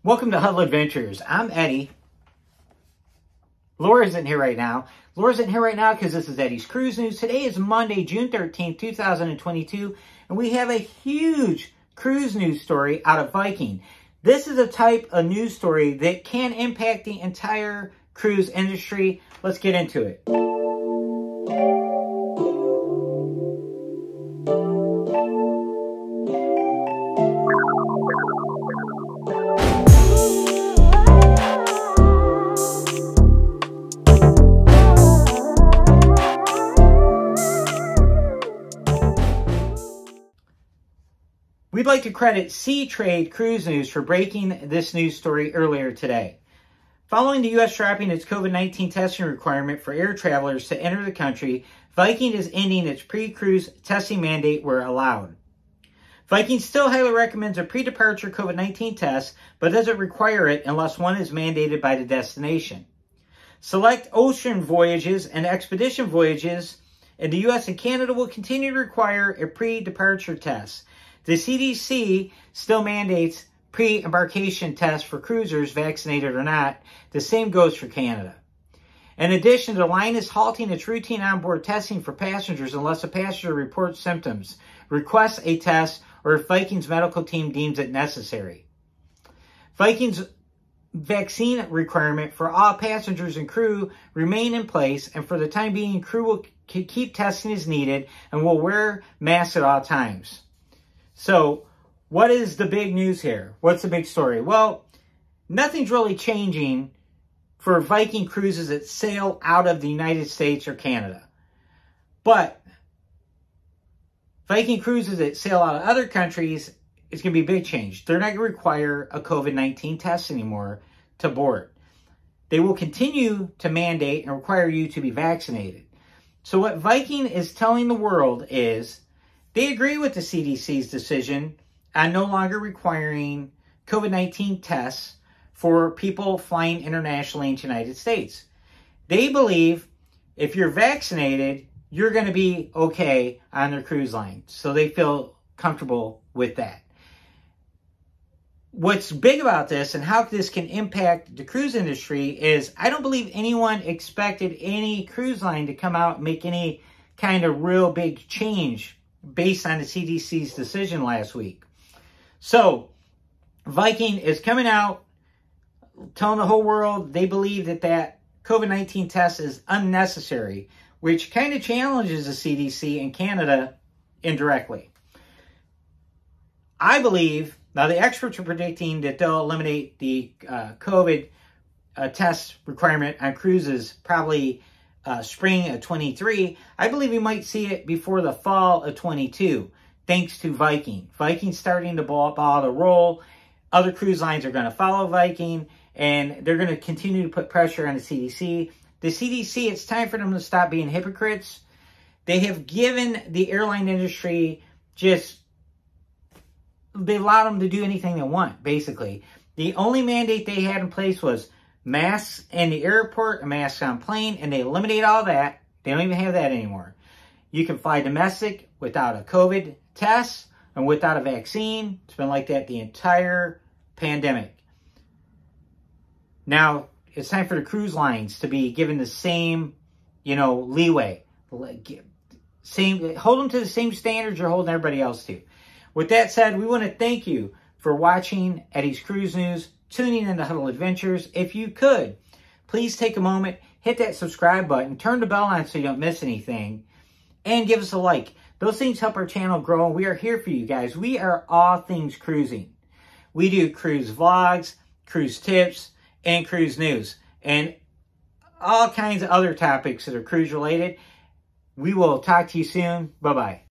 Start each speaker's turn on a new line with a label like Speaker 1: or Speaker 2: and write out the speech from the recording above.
Speaker 1: Welcome to Huddle Adventures. I'm Eddie. Laura isn't here right now. Laura isn't here right now because this is Eddie's Cruise News. Today is Monday, June 13th, 2022, and we have a huge cruise news story out of Viking. This is a type of news story that can impact the entire cruise industry. Let's get into it. We'd like to credit Sea Trade Cruise News for breaking this news story earlier today. Following the U.S. dropping its COVID-19 testing requirement for air travelers to enter the country, Viking is ending its pre-cruise testing mandate where allowed. Viking still highly recommends a pre-departure COVID-19 test, but doesn't require it unless one is mandated by the destination. Select ocean voyages and expedition voyages in the U.S. and Canada will continue to require a pre-departure test. The CDC still mandates pre-embarkation tests for cruisers, vaccinated or not. The same goes for Canada. In addition, the line is halting its routine onboard testing for passengers unless a passenger reports symptoms, requests a test, or if Viking's medical team deems it necessary. Viking's vaccine requirement for all passengers and crew remain in place, and for the time being, crew will keep testing as needed and will wear masks at all times. So, what is the big news here? What's the big story? Well, nothing's really changing for Viking cruises that sail out of the United States or Canada. But Viking cruises that sail out of other countries, it's going to be a big change. They're not going to require a COVID-19 test anymore to board. They will continue to mandate and require you to be vaccinated. So what Viking is telling the world is they agree with the CDC's decision on no longer requiring COVID-19 tests for people flying internationally into the United States. They believe if you're vaccinated, you're going to be okay on their cruise line. So they feel comfortable with that. What's big about this and how this can impact the cruise industry is I don't believe anyone expected any cruise line to come out and make any kind of real big change based on the CDC's decision last week. So, Viking is coming out, telling the whole world they believe that COVID-19 test is unnecessary, which kind of challenges the CDC in Canada indirectly. I believe, now the experts are predicting that they'll eliminate the COVID test requirement on cruises probably spring of 23. I believe we might see it before the fall of 22, thanks to Viking. Viking's starting to ball the roll. Other cruise lines are going to follow Viking, and they're going to continue to put pressure on the CDC. The CDC, it's time for them to stop being hypocrites. They have given the airline industry they allowed them to do anything they want, basically. The only mandate they had in place was masks in the airport and masks on plane, and they eliminate all that. They don't even have that anymore. You can fly domestic without a COVID test and without a vaccine. It's been like that the entire pandemic. Now, it's time for the cruise lines to be given the same, leeway. Hold them to the same standards you're holding everybody else to. With that said, we want to thank you for watching Eddie's Cruise News, tuning in to Huddle Adventures. If you could, please take a moment, hit that subscribe button, turn the bell on so you don't miss anything, and give us a like. Those things help our channel grow, and we are here for you guys. We are all things cruising. We do cruise vlogs, cruise tips, and cruise news, and all kinds of other topics that are cruise related. We will talk to you soon. Bye-bye.